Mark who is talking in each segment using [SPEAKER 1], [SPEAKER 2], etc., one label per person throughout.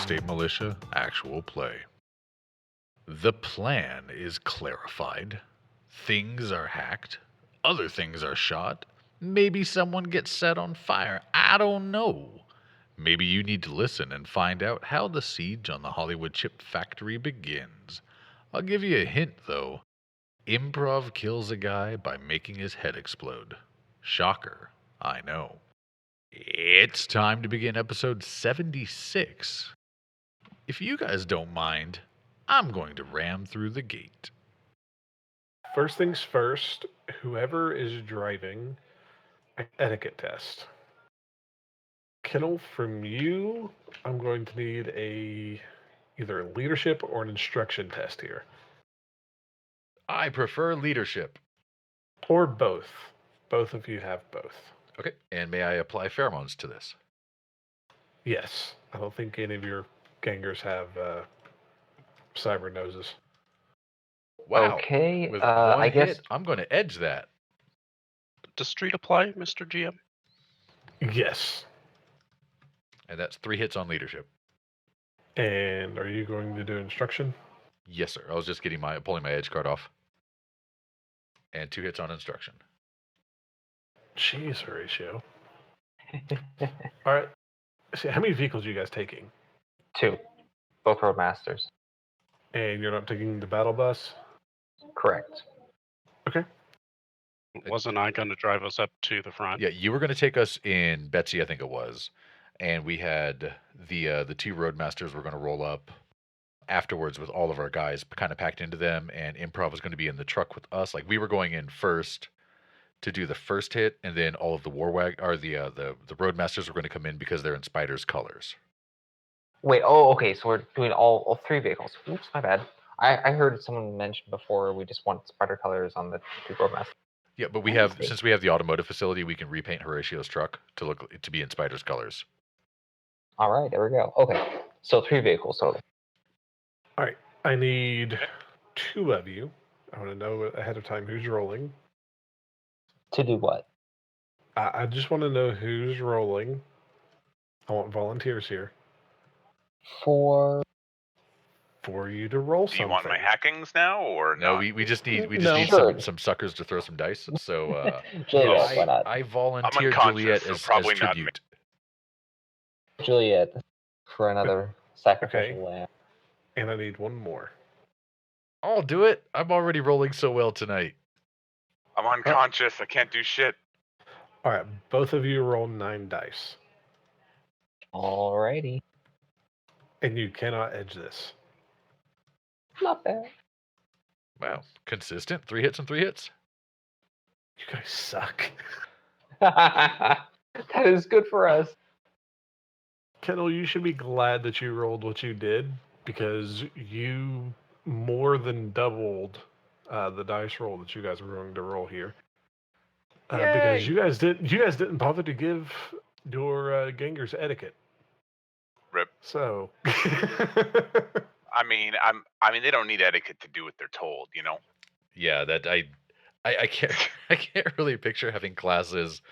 [SPEAKER 1] Estate Militia Actual play. The plan is clarified. Things are hacked. Other things are shot. Maybe someone gets set on fire. I don't know. Maybe you need to listen and find out how the siege on the Hollywood chip factory begins. I'll give you a hint, though. Improv kills a guy by making his head explode. Shocker, I know. It's time to begin episode 76. If you guys don't mind, I'm going to ram through the gate.
[SPEAKER 2] First things first, whoever is driving, etiquette test. Kennel, from you, I'm going to need either a leadership or an instruction test here.
[SPEAKER 1] I prefer leadership.
[SPEAKER 2] Or both. Both of you have both.
[SPEAKER 1] Okay, and may I apply pheromones to this?
[SPEAKER 2] Yes. I don't think any of your gangers have cyber noses.
[SPEAKER 1] Wow.
[SPEAKER 3] Okay,
[SPEAKER 1] With
[SPEAKER 3] I
[SPEAKER 1] one
[SPEAKER 3] guess
[SPEAKER 1] hit, I'm going to edge that.
[SPEAKER 4] Does street apply, Mr. GM?
[SPEAKER 2] Yes.
[SPEAKER 1] And that's 3 hits on leadership.
[SPEAKER 2] And are you going to do instruction?
[SPEAKER 1] Yes, sir. I was just pulling my edge card off. And 2 hits on instruction.
[SPEAKER 2] Jeez, Horatio. All right. See, how many vehicles are you guys taking?
[SPEAKER 3] 2. Both roadmasters.
[SPEAKER 2] And you're not taking the battle bus?
[SPEAKER 3] Correct.
[SPEAKER 2] Okay.
[SPEAKER 4] Wasn't I going to drive us up to the front?
[SPEAKER 1] Yeah, you were going to take us in Betsy, I think it was. And we had the 2 roadmasters were going to roll up afterwards with all of our guys kind of packed into them, and Improv was going to be in the truck with us. Like, we were going in first to do the first hit, and then all of the the roadmasters were going to come in because they're in Spider's colors.
[SPEAKER 3] Wait, okay, so we're doing all 3 vehicles. Oops, my bad. I heard someone mention before we just want spider colors on the 2 roadmasters.
[SPEAKER 1] Yeah, but since we have the automotive facility, we can repaint Horatio's truck to be in Spider's colors.
[SPEAKER 3] All right, there we go. Okay, so 3 vehicles total.
[SPEAKER 2] All right. I need 2 of you. I want to know ahead of time who's rolling.
[SPEAKER 3] To do what?
[SPEAKER 2] I just want to know who's rolling. I want volunteers here.
[SPEAKER 3] For
[SPEAKER 2] you to roll
[SPEAKER 5] Do
[SPEAKER 2] something.
[SPEAKER 5] you want my hackings now, or
[SPEAKER 1] No,
[SPEAKER 5] not?
[SPEAKER 1] we just need
[SPEAKER 3] Sure.
[SPEAKER 1] some suckers to throw some dice. So
[SPEAKER 3] Juliet, why not?
[SPEAKER 1] I volunteer
[SPEAKER 5] unconscious,
[SPEAKER 1] Juliet
[SPEAKER 5] so
[SPEAKER 1] as
[SPEAKER 5] probably not me.
[SPEAKER 1] tribute.
[SPEAKER 3] Juliet for another sacrificial
[SPEAKER 2] Okay.
[SPEAKER 3] lamb.
[SPEAKER 2] And I need 1 more.
[SPEAKER 1] I'll do it. I'm already rolling so well tonight.
[SPEAKER 5] I'm unconscious. I can't do shit.
[SPEAKER 2] All right. Both of you roll 9 dice.
[SPEAKER 3] Alrighty.
[SPEAKER 2] And you cannot edge this.
[SPEAKER 3] Not bad.
[SPEAKER 1] Wow, consistent. 3 hits and 3 hits.
[SPEAKER 2] You guys suck.
[SPEAKER 3] That is good for us.
[SPEAKER 2] Kendall, you should be glad that you rolled what you did, because you more than doubled the dice roll that you guys were going to roll here. Because you guys didn't bother to give your gangers etiquette.
[SPEAKER 5] Rip.
[SPEAKER 2] So
[SPEAKER 5] I mean, they don't need etiquette to do what they're told, you know.
[SPEAKER 1] Yeah, that I can't really picture having classes.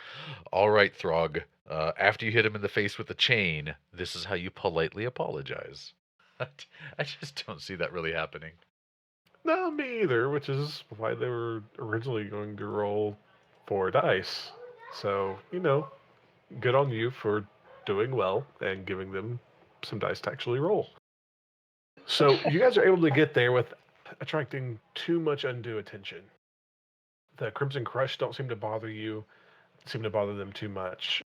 [SPEAKER 1] All right, Throg. After you hit him in the face with a chain, this is how you politely apologize. I just don't see that really happening.
[SPEAKER 2] no, me either, which is why they were originally going to roll 4 dice. So, good on you for doing well and giving them some dice to actually roll. So you guys are able to get there with attracting too much undue attention. The Crimson Crush don't seem to bother you, seem to bother them too much.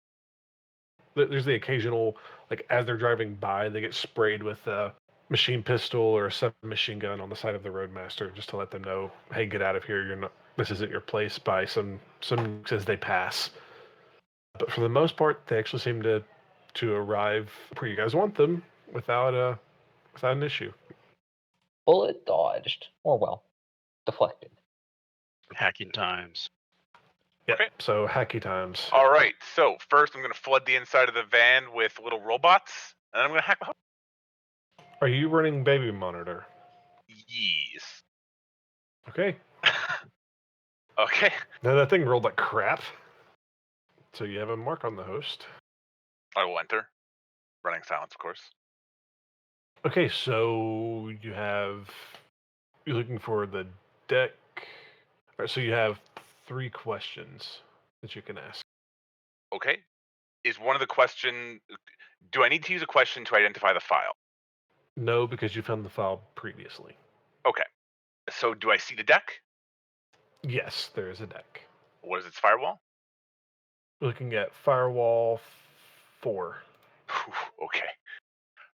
[SPEAKER 2] There's the occasional, like, as they're driving by, they get sprayed with a machine pistol or a submachine gun on the side of the Roadmaster, just to let them know, hey, get out of here, this isn't your place, by some as they pass. But for the most part, they actually seem to arrive where you guys want them without an issue.
[SPEAKER 3] Bullet dodged. Or, well, deflected.
[SPEAKER 4] Hacking times.
[SPEAKER 2] Yeah,
[SPEAKER 5] Okay.
[SPEAKER 2] so hacky times.
[SPEAKER 5] All right. So first, I'm going to flood the inside of the van with little robots, and then I'm going to hack the.
[SPEAKER 2] Are you running baby monitor?
[SPEAKER 5] Yes.
[SPEAKER 2] Okay.
[SPEAKER 5] Okay.
[SPEAKER 2] Now that thing rolled like crap. So you have a mark on the host.
[SPEAKER 5] I will enter. Running silence, of course.
[SPEAKER 2] Okay, so you're looking for the deck. All right, so you have 3 questions that you can ask.
[SPEAKER 5] Okay. Is one of the question? Do I need to use a question to identify the file?
[SPEAKER 2] No, because you found the file previously.
[SPEAKER 5] Okay. So do I see the deck?
[SPEAKER 2] Yes, there is a deck.
[SPEAKER 5] What is its firewall?
[SPEAKER 2] Looking at firewall 4.
[SPEAKER 5] Okay.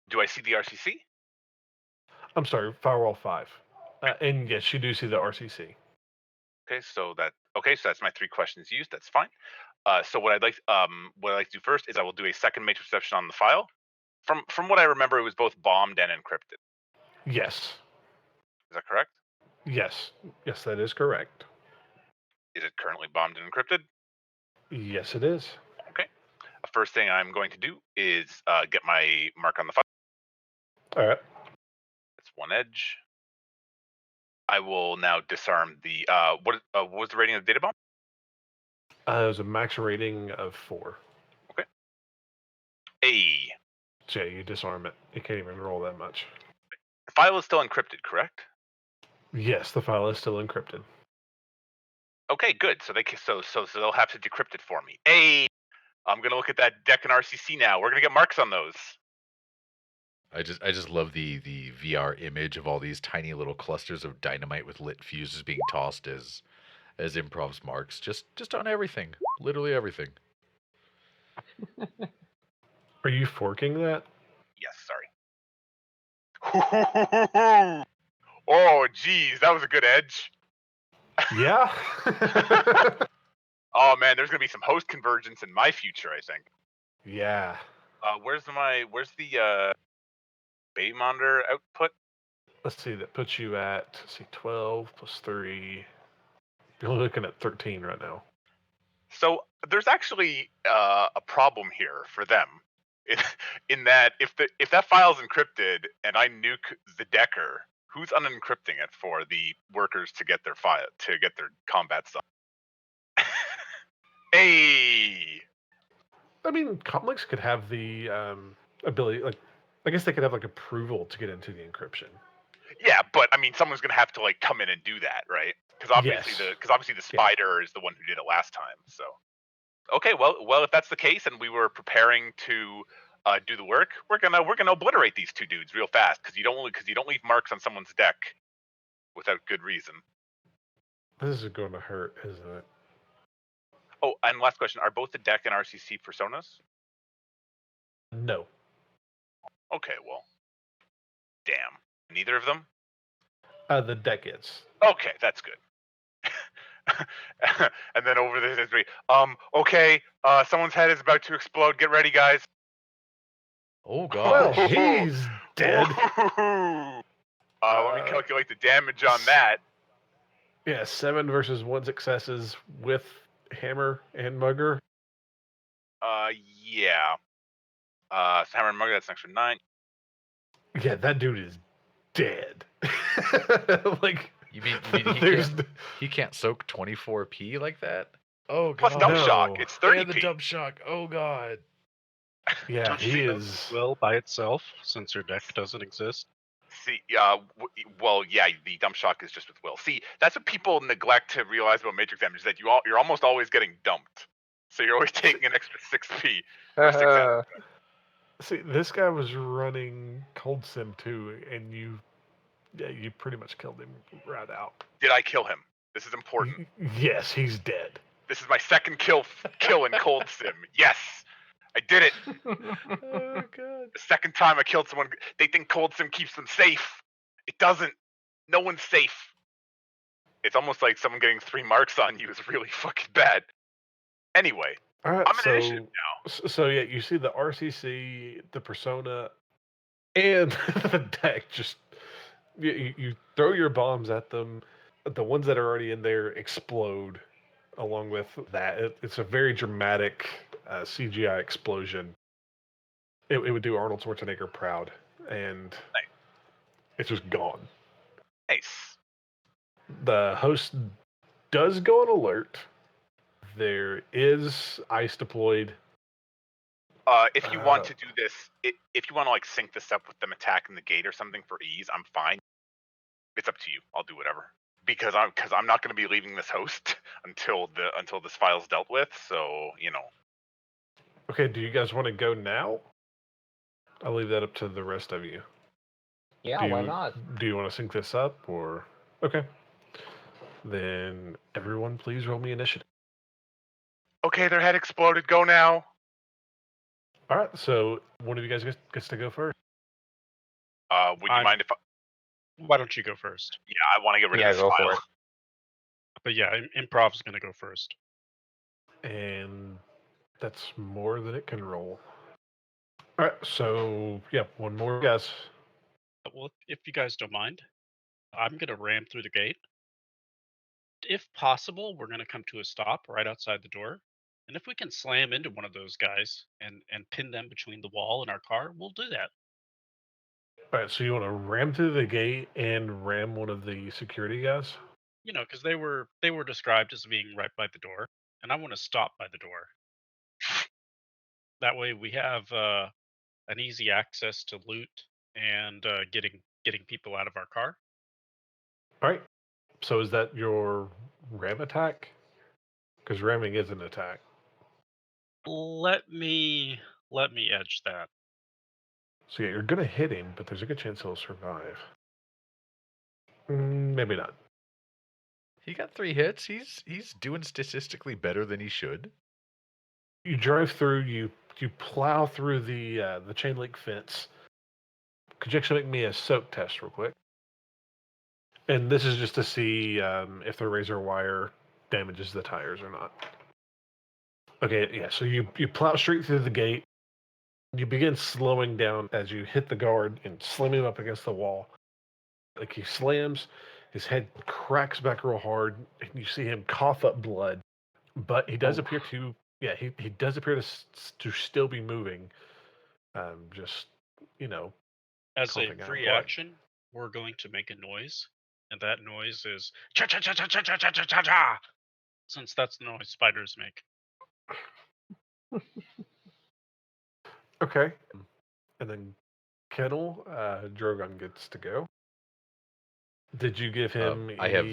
[SPEAKER 5] Do I see the RCC?
[SPEAKER 2] I'm sorry, firewall 5. And yes, you do see the RCC.
[SPEAKER 5] Okay, so that's my 3 questions used. That's fine. So what I'd like to do first is I will do a second matrix reception on the file. From what I remember, it was both bombed and encrypted.
[SPEAKER 2] Yes.
[SPEAKER 5] Is that correct?
[SPEAKER 2] Yes. Yes, that is correct.
[SPEAKER 5] Is it currently bombed and encrypted?
[SPEAKER 2] Yes, it is.
[SPEAKER 5] Okay. The first thing I'm going to do is get my mark on the file.
[SPEAKER 2] All right.
[SPEAKER 5] That's one edge. I will now disarm the what was the rating of the data bomb?
[SPEAKER 2] It was a max rating of 4.
[SPEAKER 5] A.
[SPEAKER 2] So yeah, you disarm it. You can't even roll that much.
[SPEAKER 5] The file is still encrypted, correct?
[SPEAKER 2] Yes, the file is still encrypted.
[SPEAKER 5] Okay, good. So they'll have to decrypt it for me. A. I'm gonna look at that deck and RCC now. We're gonna get marks on those.
[SPEAKER 1] I just love the VR image of all these tiny little clusters of dynamite with lit fuses being tossed as Improv's marks, just on everything, literally everything.
[SPEAKER 2] Are you forking that?
[SPEAKER 5] Yes, sorry. Oh, geez, that was a good edge.
[SPEAKER 2] Yeah.
[SPEAKER 5] Oh man, there's gonna be some host convergence in my future, I think.
[SPEAKER 2] Yeah.
[SPEAKER 5] Where's the baby monitor output?
[SPEAKER 2] Let's see. That puts you at 12 plus 3. You're looking at 13 right now.
[SPEAKER 5] So there's actually a problem here for them, in that if that file's encrypted and I nuke the decker, who's unencrypting it for the workers to get their combat stuff? Hey.
[SPEAKER 2] I mean, Comlinks could have the ability, like, I guess they could have like approval to get into the encryption.
[SPEAKER 5] Yeah, but I mean, someone's gonna have to like come in and do that, right? Because obviously the spider is the one who did it last time. So, okay, well, if that's the case, and we were preparing to do the work, we're gonna obliterate these 2 dudes real fast because you don't leave marks on someone's deck without good reason.
[SPEAKER 2] This is going to hurt, isn't it?
[SPEAKER 5] Oh, and last question: are both the deck and RCC personas?
[SPEAKER 2] No.
[SPEAKER 5] Okay, well, damn, neither of them.
[SPEAKER 2] The deck is.
[SPEAKER 5] Okay, that's good. And then over the history. Okay, someone's head is about to explode. Get ready, guys.
[SPEAKER 1] Oh
[SPEAKER 2] Well,
[SPEAKER 1] gosh.
[SPEAKER 2] he's dead.
[SPEAKER 5] Let me calculate the damage on that.
[SPEAKER 2] Yeah, 7 versus 1 successes with hammer and mugger.
[SPEAKER 5] Yeah. So Hammer and Mugger, that's an extra 9.
[SPEAKER 2] Yeah, that dude is dead. Like,
[SPEAKER 1] You mean he can't soak 24p like that? Oh god.
[SPEAKER 5] Plus dump shock,
[SPEAKER 2] No.
[SPEAKER 5] it's
[SPEAKER 1] Yeah,
[SPEAKER 5] 30p.
[SPEAKER 1] the dump shock. Oh god.
[SPEAKER 2] Yeah,
[SPEAKER 4] Don't
[SPEAKER 2] he
[SPEAKER 4] you
[SPEAKER 2] is.
[SPEAKER 4] will by itself since your deck doesn't exist.
[SPEAKER 5] See, well, yeah, the dump shock is just with will. See, that's what people neglect to realize about matrix damage, is that you're almost always getting dumped. So you're always taking an extra 6p. Or 6M.
[SPEAKER 2] See, this guy was running Cold Sim too, and you pretty much killed him right out.
[SPEAKER 5] Did I kill him? This is important.
[SPEAKER 2] Yes, he's dead.
[SPEAKER 5] This is my second kill in Cold Sim. Yes, I did it.
[SPEAKER 1] Oh god.
[SPEAKER 5] The second time I killed someone, they think Cold Sim keeps them safe. It doesn't. No one's safe. It's almost like someone getting 3 marks on you is really fucking bad. Anyway,
[SPEAKER 2] All right,
[SPEAKER 5] I'm in initiative now.
[SPEAKER 2] So yeah, you see the RCC, the persona, and the deck. Just you throw your bombs at them. The ones that are already in there explode. Along with that, it's a very dramatic CGI explosion. It would do Arnold Schwarzenegger proud, and it's just gone.
[SPEAKER 5] Nice.
[SPEAKER 2] The host does go on alert. There is ice deployed
[SPEAKER 5] If you want to do this, if you want to like sync this up with them attacking the gate or something for ease, I'm fine. It's up to you. I'll do whatever because I'm not going to be leaving this host until this file's dealt with. So
[SPEAKER 2] Okay. Do you guys want to go now? I'll leave that up to the rest of you.
[SPEAKER 3] Yeah, why not?
[SPEAKER 2] Do you want to sync this up or? Okay. Then everyone, please roll me initiative.
[SPEAKER 5] Okay, their head exploded. Go now.
[SPEAKER 2] All right. So one of you guys gets to go first.
[SPEAKER 5] Would you mind if?
[SPEAKER 4] Why don't you go first?
[SPEAKER 5] Yeah, I want to get rid of this
[SPEAKER 3] go
[SPEAKER 5] file.
[SPEAKER 3] for it.
[SPEAKER 4] But yeah, Improv's going to go first.
[SPEAKER 2] And that's more than it can roll. All right. So yeah, one more guess.
[SPEAKER 4] Well, if you guys don't mind, I'm going to ram through the gate. If possible, we're going to come to a stop right outside the door. And if we can slam into one of those guys and pin them between the wall and our car, we'll do that.
[SPEAKER 2] All right. So you want to ram through the gate and ram one of the security guys?
[SPEAKER 4] Because they were described as being right by the door, and I want to stop by the door. That way, we have an easy access to loot and getting people out of our car.
[SPEAKER 2] All right. So is that your ram attack? Because ramming is an attack.
[SPEAKER 4] Let me edge that.
[SPEAKER 2] So yeah, you're gonna hit him, but there's a good chance he'll survive. Maybe not.
[SPEAKER 1] He got 3 hits. He's doing statistically better than he should.
[SPEAKER 2] You drive through. You plow through the chain link fence. Could you actually make me a soak test real quick? And this is just to see if the razor wire damages the tires or not. Okay, yeah. So you plow straight through the gate. You begin slowing down as you hit the guard and slam him up against the wall. Like he slams, his head cracks back real hard, and you see him cough up blood. But he does appear to, he does appear to still be moving. Just,
[SPEAKER 4] As a
[SPEAKER 2] coughing out
[SPEAKER 4] free
[SPEAKER 2] blood.
[SPEAKER 4] action, we're going to make a noise, and that noise is cha cha cha cha cha cha cha cha cha cha. Since that's the noise spiders make.
[SPEAKER 2] Okay. And then Kettle, Drogon gets to go. Did you give him
[SPEAKER 1] I have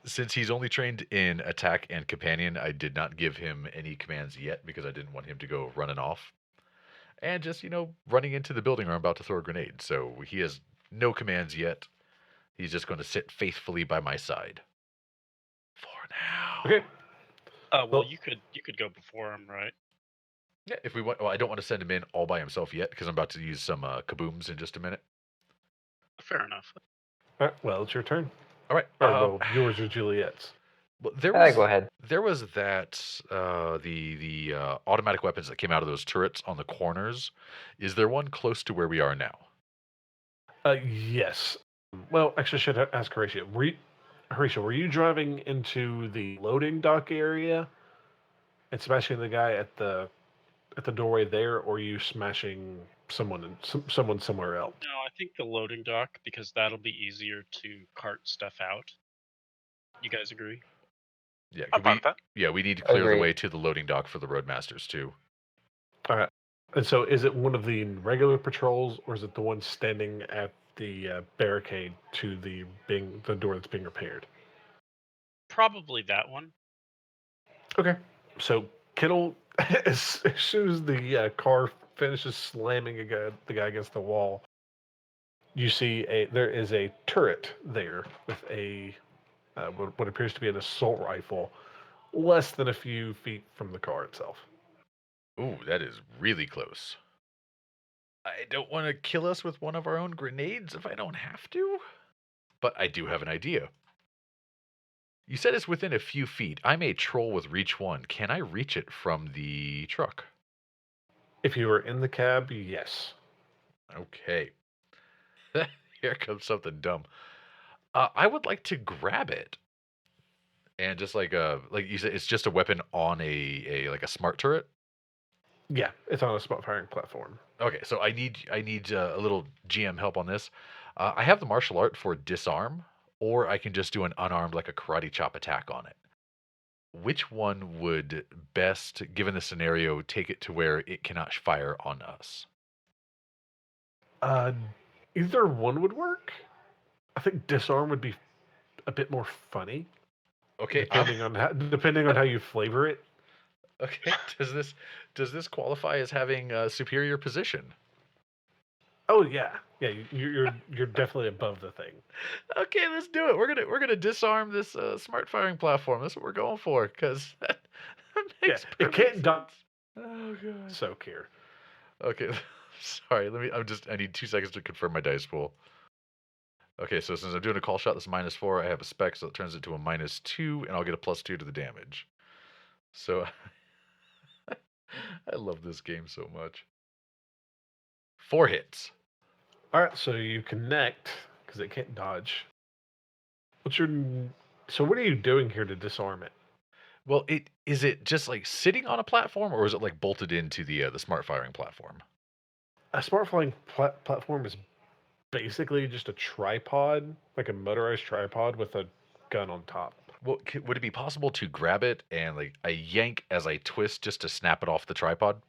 [SPEAKER 1] since he's only trained in attack and companion, I did not give him any commands yet because I didn't want him to go running off. And just, running into the building or I'm about to throw a grenade. So he has no commands yet. He's just going to sit faithfully by my side. For now.
[SPEAKER 2] Okay.
[SPEAKER 4] Well, you could go before him, right?
[SPEAKER 1] Yeah, if we want. Well, I don't want to send him in all by himself yet because I'm about to use some kabooms in just a minute.
[SPEAKER 4] Fair enough.
[SPEAKER 2] All right, well, it's your turn.
[SPEAKER 1] All right.
[SPEAKER 2] Or yours or Juliet's.
[SPEAKER 1] Well,
[SPEAKER 3] Go ahead.
[SPEAKER 1] There was that the automatic weapons that came out of those turrets on the corners. Is there one close to where we are now?
[SPEAKER 2] Yes. Well, actually, I should ask Horatio. Were you driving into the loading dock area and smashing the guy at the doorway there, or are you smashing someone somewhere else?
[SPEAKER 4] No, I think the loading dock, because that'll be easier to cart stuff out. You guys agree?
[SPEAKER 1] Yeah,
[SPEAKER 5] I'm fine with that.
[SPEAKER 1] Yeah, we need to clear the
[SPEAKER 3] Agreed.
[SPEAKER 1] way to the loading dock for the Roadmasters too.
[SPEAKER 2] All right. And so, is it one of the regular patrols, or is it the one standing at the barricade to the door that's being repaired?
[SPEAKER 4] Probably that one.
[SPEAKER 2] Okay. So Kittle, as soon as the car finishes slamming the guy against the wall, you see there is a turret there with a what appears to be an assault rifle, less than a few feet from the car itself.
[SPEAKER 1] Ooh, that is really close. I don't want to kill us with one of our own grenades if I don't have to, but I do have an idea. You said it's within a few feet. I'm a troll with reach 1. Can I reach it from the truck?
[SPEAKER 2] If you were in the cab, yes.
[SPEAKER 1] Okay. Here comes something dumb. I would like to grab it. And just like you said, it's just a weapon on a smart turret?
[SPEAKER 2] Yeah, it's on a spot firing platform.
[SPEAKER 1] Okay, so I need a little GM help on this. I have the martial art for disarm, or I can just do an unarmed, like a karate chop attack on it. which one would best, given the scenario, take it to where it cannot fire on us?
[SPEAKER 2] Either one would work. I think disarm would be a bit more funny,
[SPEAKER 1] Okay.
[SPEAKER 2] depending on how you flavor it.
[SPEAKER 1] Okay. Does this qualify as having a superior position?
[SPEAKER 2] Oh yeah, you're definitely above the thing.
[SPEAKER 1] Okay, let's do it. We're gonna disarm this smart firing platform. That's what we're going for, because that makes
[SPEAKER 2] it can't die.
[SPEAKER 1] sense. Oh god.
[SPEAKER 2] Soak here.
[SPEAKER 1] Okay, sorry. I need 2 seconds to confirm my dice pool. Okay, so since I'm doing a call shot that's -4, I have a spec, so it turns it to a -2, and I'll get a +2 to the damage. So I love this game so much. 4 hits.
[SPEAKER 2] All right, so you connect because it can't dodge. So what are you doing here to disarm it?
[SPEAKER 1] Well, is it just like sitting on a platform, or is it like bolted into the smart firing platform?
[SPEAKER 2] A smart flying platform is basically just a tripod, like a motorized tripod with a gun on top.
[SPEAKER 1] Well, would it be possible to grab it and like I yank as I twist just to snap it off the tripod?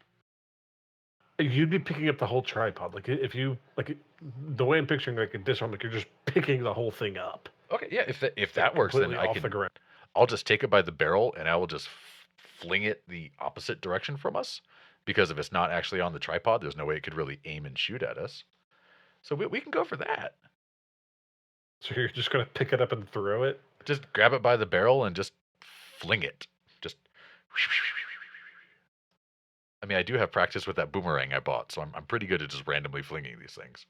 [SPEAKER 2] You'd be picking up the whole tripod. Like if you the way I'm picturing like a disarm, like you're just picking the whole thing up.
[SPEAKER 1] Okay, yeah. If that works, then
[SPEAKER 2] Completely
[SPEAKER 1] I
[SPEAKER 2] off
[SPEAKER 1] can.
[SPEAKER 2] the ground.
[SPEAKER 1] I'll just take it by the barrel and I will just fling it the opposite direction from us. Because if it's not actually on the tripod, there's no way it could really aim and shoot at us. So we can go for that.
[SPEAKER 2] So you're just gonna pick it up and throw it?
[SPEAKER 1] Just grab it by the barrel and just fling it. Just. I mean, I do have practice with that boomerang I bought, so I'm pretty good at just randomly flinging these things.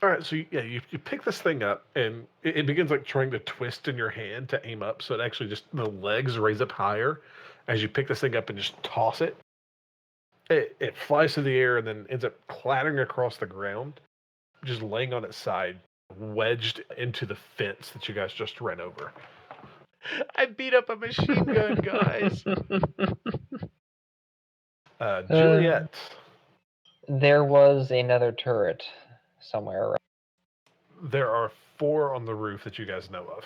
[SPEAKER 2] All right, so you pick this thing up and it begins like trying to twist in your hand to aim up, so it actually just the legs raise up higher as you pick this thing up and just toss it. It flies through the air and then ends up clattering across the ground, just laying on its side, wedged into the fence that you guys just ran over.
[SPEAKER 1] I beat up a machine gun, guys.
[SPEAKER 2] Juliet.
[SPEAKER 3] There was another turret somewhere around.
[SPEAKER 2] There are 4 on the roof that you guys know of.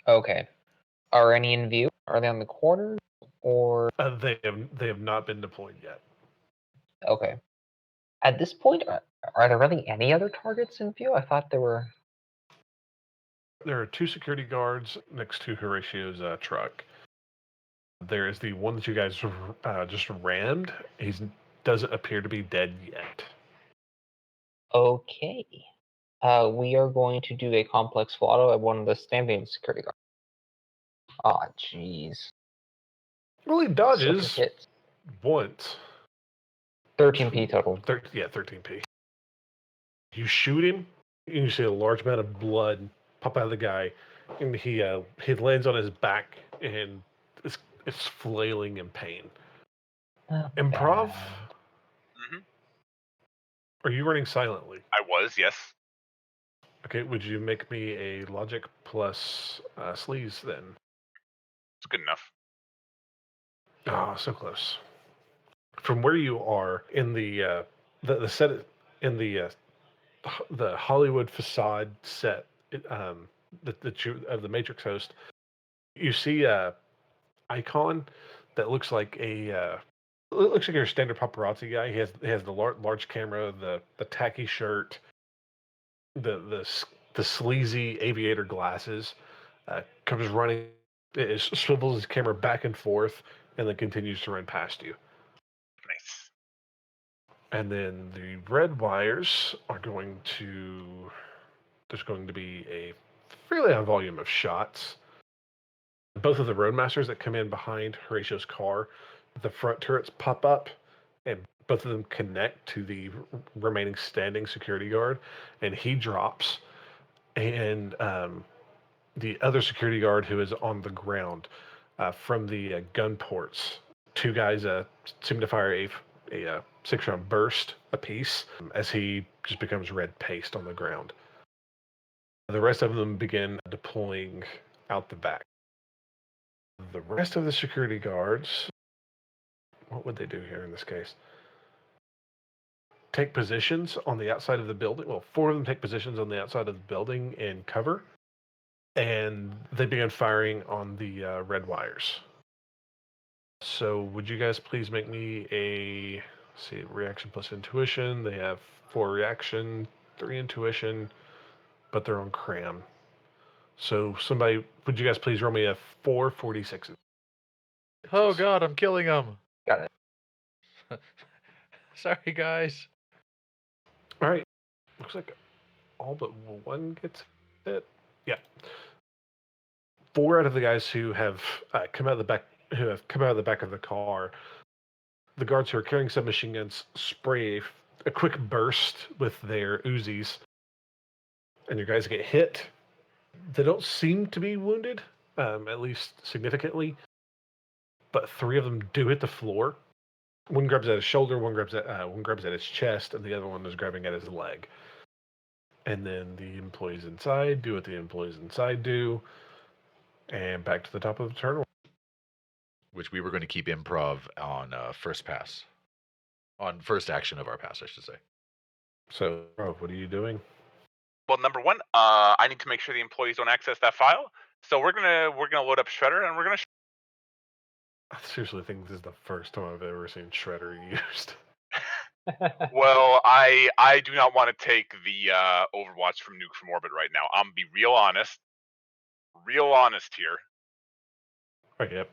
[SPEAKER 3] Okay. Are any in view? Are they on the corners? Or
[SPEAKER 2] They have not been deployed yet.
[SPEAKER 3] okay. At this point, are there really any other targets in view? I thought there were.
[SPEAKER 2] There are 2 security guards next to Horatio's truck. There is the one that you guys just rammed. He doesn't appear to be dead yet.
[SPEAKER 3] Okay. We are going to do a complex photo at one of the standing security guards. Ah, jeez.
[SPEAKER 2] Well, he dodges
[SPEAKER 3] Hits.
[SPEAKER 2] once.
[SPEAKER 3] 13p total.
[SPEAKER 2] 13p. You shoot him, and you see a large amount of blood pop out of the guy, and he lands on his back, and it's flailing in pain. Improv?
[SPEAKER 5] Mm-hmm.
[SPEAKER 2] Are you running silently?
[SPEAKER 5] I was, yes.
[SPEAKER 2] Okay, would you make me a logic plus sleaze then?
[SPEAKER 5] It's good enough.
[SPEAKER 2] Oh, so close. From where you are in the set in the Hollywood facade set of the Matrix host, you see a icon that looks like your standard paparazzi guy. He has the large camera, the tacky shirt, the sleazy aviator glasses. Comes running, swivels his camera back and forth, and then continues to run past you.
[SPEAKER 5] Nice.
[SPEAKER 2] And then the red wires are there's going to be a fairly high volume of shots. Both of the roadmasters that come in behind Horatio's car, the front turrets pop up, and both of them connect to the remaining standing security guard, and he drops. And the other security guard who is on the ground from the gun ports, 2 guys seem to fire a 6-round burst apiece as he just becomes red paste on the ground. The rest of them begin deploying out the back. The rest of the security guards, what would they do here in this case? Take positions on the outside of the building. Well, 4 of them take positions on the outside of the building in cover. and they began firing on the red wires. So would you guys please make me a reaction plus intuition? They have 4 reaction, 3 intuition, but they're on cram. So would you guys please roll me a 446?
[SPEAKER 1] Oh god, I'm killing him.
[SPEAKER 3] Got it.
[SPEAKER 1] Sorry, guys.
[SPEAKER 2] All right. Looks like all but one gets it. Yeah. 4 out of the guys who have come out of the back of the car, the guards who are carrying submachine guns spray a quick burst with their Uzis, and your guys get hit. They don't seem to be wounded, at least significantly, but 3 of them do hit the floor. One grabs at his shoulder, one grabs at his chest, and the other one is grabbing at his leg. And then the employees inside do what the employees inside do, and back to the top of the turn.
[SPEAKER 1] Which we were going to keep improv on first pass. On first action of our pass, I should say.
[SPEAKER 2] So, what are you doing?
[SPEAKER 5] Well, number one, I need to make sure the employees don't access that file. So we're gonna load up Shredder, and we're gonna.
[SPEAKER 2] I seriously think this is the first time I've ever seen Shredder used.
[SPEAKER 5] Well, I do not want to take the Overwatch from Nuke from Orbit right now. I'm gonna be real honest here.
[SPEAKER 2] Oh, yep.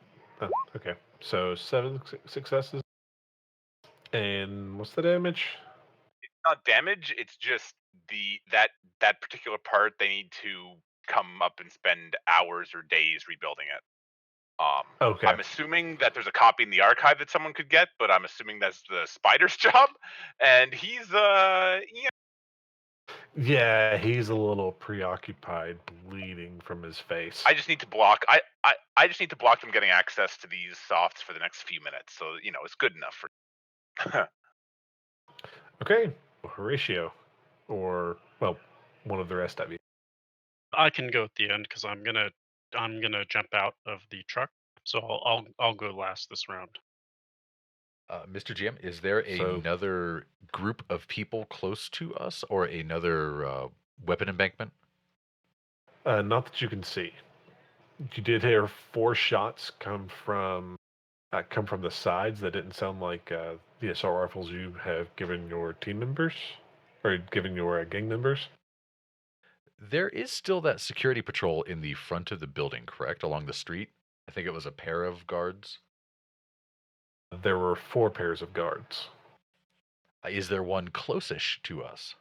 [SPEAKER 2] Okay. So 7 successes. And what's the damage?
[SPEAKER 5] It's not damage. It's just that particular part. They need to come up and spend hours or days rebuilding it.
[SPEAKER 2] Okay.
[SPEAKER 5] I'm assuming that there's a copy in the archive that someone could get, but I'm assuming that's the Spider's job, and he's
[SPEAKER 2] Yeah, he's a little preoccupied, bleeding from his face.
[SPEAKER 5] I just need to block. I just need to block them getting access to these softs for the next few minutes, so it's good enough for.
[SPEAKER 2] Okay, Horatio, or one of the rest of you.
[SPEAKER 4] I can go at the end because I'm gonna jump out of the truck, so I'll go last this round.
[SPEAKER 1] Mr. GM, is there another group of people close to us, or another weapon embankment?
[SPEAKER 2] Not that you can see. You did hear 4 shots come from the sides. That didn't sound like the assault rifles you have given your team members, or given your gang members.
[SPEAKER 1] There is still that security patrol in the front of the building, correct? Along the street? I think it was a pair of guards.
[SPEAKER 2] There were 4 pairs of guards.
[SPEAKER 1] Is there one closest to us?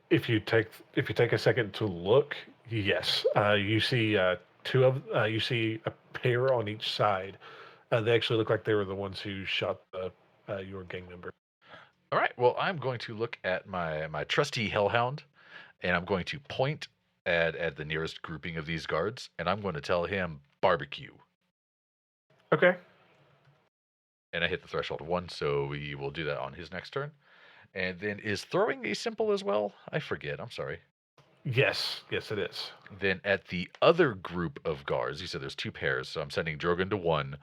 [SPEAKER 2] If you take a second to look, yes, you see you see a pair on each side. They actually look like they were the ones who shot your gang member.
[SPEAKER 1] All right. Well, I'm going to look at my trusty hellhound, and I'm going to point at the nearest grouping of these guards, and I'm going to tell him barbecue.
[SPEAKER 2] Okay.
[SPEAKER 1] And I hit the threshold of 1, so we will do that on his next turn. And then is throwing a simple as well? I forget. I'm sorry.
[SPEAKER 2] Yes, it is.
[SPEAKER 1] Then at the other group of guards, you said there's 2 pairs, so I'm sending Drogon to 1.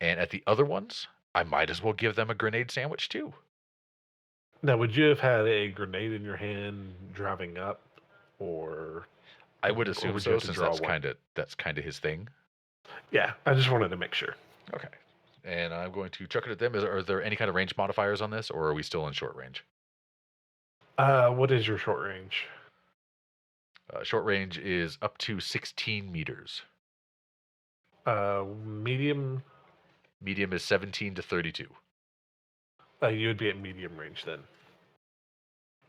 [SPEAKER 1] And at the other ones, I might as well give them a grenade sandwich too.
[SPEAKER 2] Now, would you have had a grenade in your hand driving up, or?
[SPEAKER 1] I would assume so, since that's kind of his thing.
[SPEAKER 2] Yeah, I just wanted to make sure.
[SPEAKER 1] Okay. And I'm going to chuck it at them. Are there any kind of range modifiers on this, or are we still in short range?
[SPEAKER 2] What is your short range?
[SPEAKER 1] Short range is up to 16 meters.
[SPEAKER 2] Medium?
[SPEAKER 1] Medium is 17 to 32.
[SPEAKER 2] You would be at medium range then.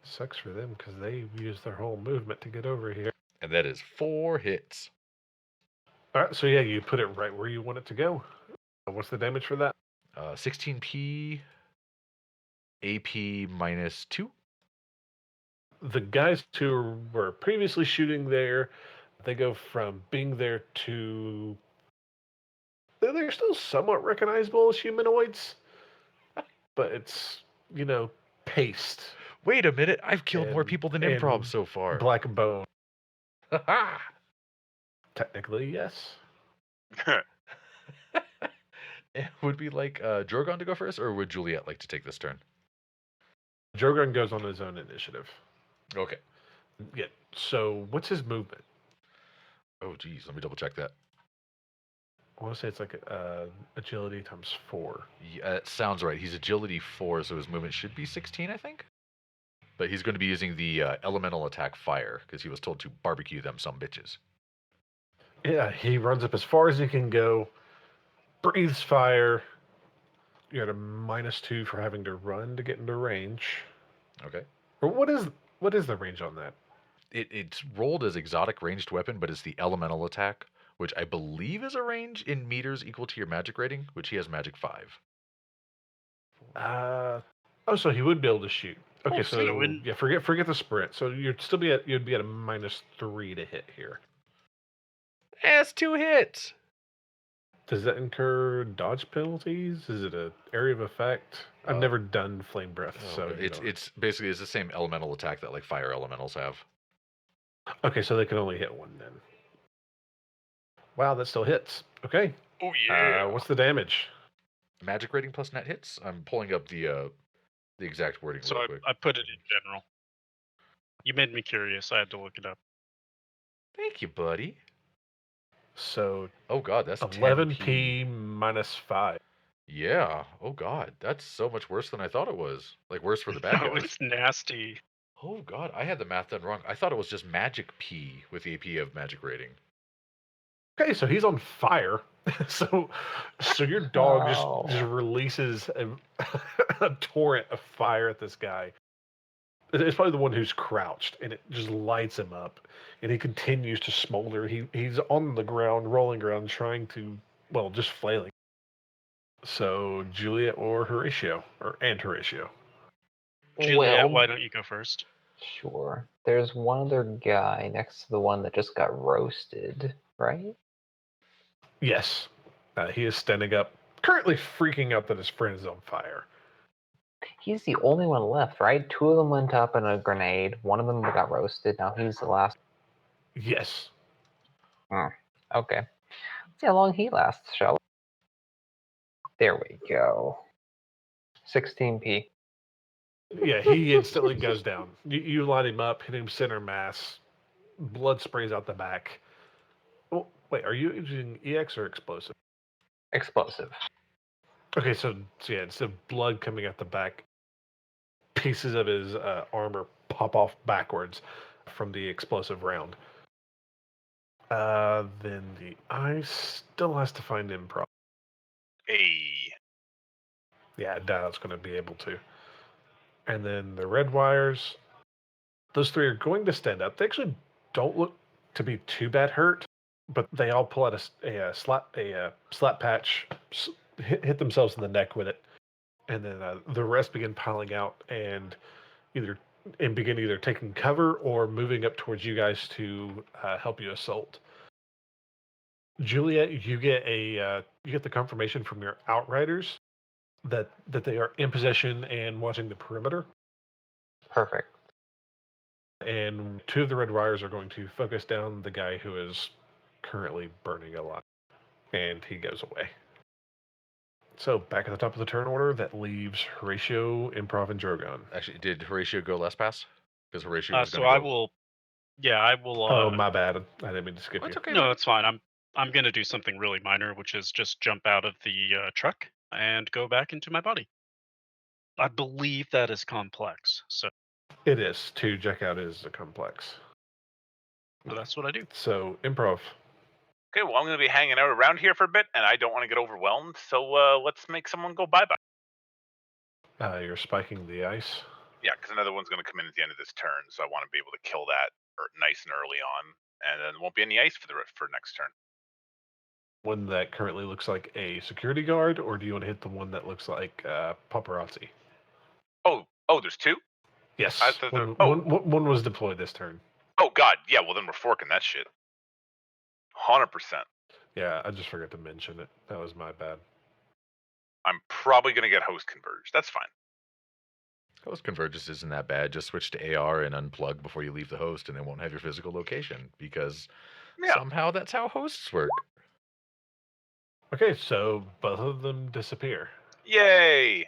[SPEAKER 2] Sucks for them because they used their whole movement to get over here.
[SPEAKER 1] And that is 4 hits.
[SPEAKER 2] All right, so yeah, you put it right where you want it to go. What's the damage for that?
[SPEAKER 1] 16p, AP -2.
[SPEAKER 2] The guys who were previously shooting there, they go from being there to... They're still somewhat recognizable as humanoids, but it's, paste.
[SPEAKER 1] Wait a minute, I've killed more people than Improv so far.
[SPEAKER 2] Black bone. Technically, yes.
[SPEAKER 1] Would we like Drogon to go first, or would Juliet like to take this turn?
[SPEAKER 2] Drogon goes on his own initiative.
[SPEAKER 1] Okay.
[SPEAKER 2] Yeah. So, what's his movement?
[SPEAKER 1] Oh, geez. Let me double check that.
[SPEAKER 2] I want to say it's like agility times 4.
[SPEAKER 1] Yeah, it sounds right. He's agility 4, so his movement should be 16, I think. But he's going to be using the elemental attack fire because he was told to barbecue them some bitches.
[SPEAKER 2] Yeah, he runs up as far as he can go, breathes fire. You're at a -2 for having to run to get into range.
[SPEAKER 1] Okay.
[SPEAKER 2] Or what is the range on that?
[SPEAKER 1] It's rolled as exotic ranged weapon, but it's the elemental attack, which I believe is a range in meters equal to your magic rating, which he has magic 5.
[SPEAKER 2] So he would be able to shoot. Okay,
[SPEAKER 1] Oh,
[SPEAKER 2] so
[SPEAKER 4] sweet.
[SPEAKER 2] yeah, forget the sprint. So you'd be at a -3 to hit here.
[SPEAKER 1] That's 2 hits.
[SPEAKER 2] Does that incur dodge penalties? Is it an area of effect? I've never done flame breath, so
[SPEAKER 1] it's basically the same elemental attack that like fire elementals have.
[SPEAKER 2] Okay, so they can only hit one then. Wow, that still hits. Okay.
[SPEAKER 5] Oh yeah.
[SPEAKER 2] What's the damage?
[SPEAKER 1] Magic rating plus net hits. I'm pulling up the exact wording
[SPEAKER 4] So
[SPEAKER 1] real quick.
[SPEAKER 4] I put it in general. You made me curious. I had to look it up.
[SPEAKER 1] Thank you, buddy.
[SPEAKER 2] So
[SPEAKER 1] Oh god, that's
[SPEAKER 2] 11p -5.
[SPEAKER 1] Yeah. Oh god, that's so much worse than I thought it was. Like worse for the bad
[SPEAKER 4] Oh,
[SPEAKER 1] guys.
[SPEAKER 4] it's nasty.
[SPEAKER 1] Oh god, I had the math done wrong. I thought it was just magic P with the AP of magic rating.
[SPEAKER 2] Okay, so he's on fire. so your dog
[SPEAKER 3] Wow.
[SPEAKER 2] just releases a torrent of fire at this guy. It's probably the one who's crouched, and it just lights him up, and he continues to smolder. He's on the ground, rolling around, trying to, well, just flailing. So Juliet or Horatio, and Horatio.
[SPEAKER 4] Juliet, why don't you go first?
[SPEAKER 3] Sure. There's one other guy next to the one that just got roasted, right?
[SPEAKER 2] Yes, he is standing up, currently freaking out that his friend is on fire.
[SPEAKER 3] He's the only one left, right? 2 of them went up in a grenade. One of them got roasted. Now he's the last.
[SPEAKER 2] Yes.
[SPEAKER 3] Okay. See how long he lasts, shall we? There we go. 16p.
[SPEAKER 2] Yeah, he instantly goes down. You light him up, hit him center mass. Blood sprays out the back. Oh, wait, are you using EX or explosive?
[SPEAKER 3] Explosive.
[SPEAKER 2] Okay, so yeah, instead of blood coming out the back, pieces of his armor pop off backwards from the explosive round. Then the ice still has to find Improv.
[SPEAKER 5] Hey.
[SPEAKER 2] Yeah, I doubt it's going to be able to. And then the red wires, those 3 are going to stand up. They actually don't look to be too bad hurt, but they all pull out a slap patch, hit themselves in the neck with it, and then the rest begin piling out and begin either taking cover or moving up towards you guys to help you assault. Juliet, you get the confirmation from your outriders that they are in possession and watching the perimeter.
[SPEAKER 3] Perfect.
[SPEAKER 2] And 2 of the red wires are going to focus down the guy who is currently burning a lot, and he goes away. So back at the top of the turn order, that leaves Horatio, Improv, and Drogon.
[SPEAKER 1] Actually, did Horatio go last pass? Because Horatio was
[SPEAKER 4] So
[SPEAKER 1] going to
[SPEAKER 4] I will. Yeah, I will.
[SPEAKER 2] Oh, my bad. I didn't mean to skip you.
[SPEAKER 1] It's okay.
[SPEAKER 4] No, it's fine. I'm gonna do something really minor, which is just jump out of the truck and go back into my body. I believe that is complex, so
[SPEAKER 2] It is. To check out is a complex.
[SPEAKER 4] that's what I do.
[SPEAKER 2] So, Improv.
[SPEAKER 5] Okay, well, I'm going to be hanging out around here for a bit, and I don't want to get overwhelmed, so let's make someone go bye-bye.
[SPEAKER 2] You're spiking the ice.
[SPEAKER 5] Yeah, because another one's going to come in at the end of this turn, so I want to be able to kill that nice and early on, and then there won't be any ice for next turn.
[SPEAKER 2] One that currently looks like a security guard, or do you want to hit the one that looks like paparazzi?
[SPEAKER 5] Oh, there's 2?
[SPEAKER 2] Yes.
[SPEAKER 5] I thought
[SPEAKER 2] One was deployed this turn.
[SPEAKER 5] Oh, God, yeah, well, then we're forking that shit. 100%.
[SPEAKER 2] Yeah, I just forgot to mention it. That was my bad.
[SPEAKER 5] I'm probably going to get host converged. That's fine.
[SPEAKER 1] Host convergence isn't that bad. Just switch to AR and unplug before you leave the host, and it won't have your physical location, because somehow that's how hosts work.
[SPEAKER 2] Okay, so both of them disappear.
[SPEAKER 5] Yay!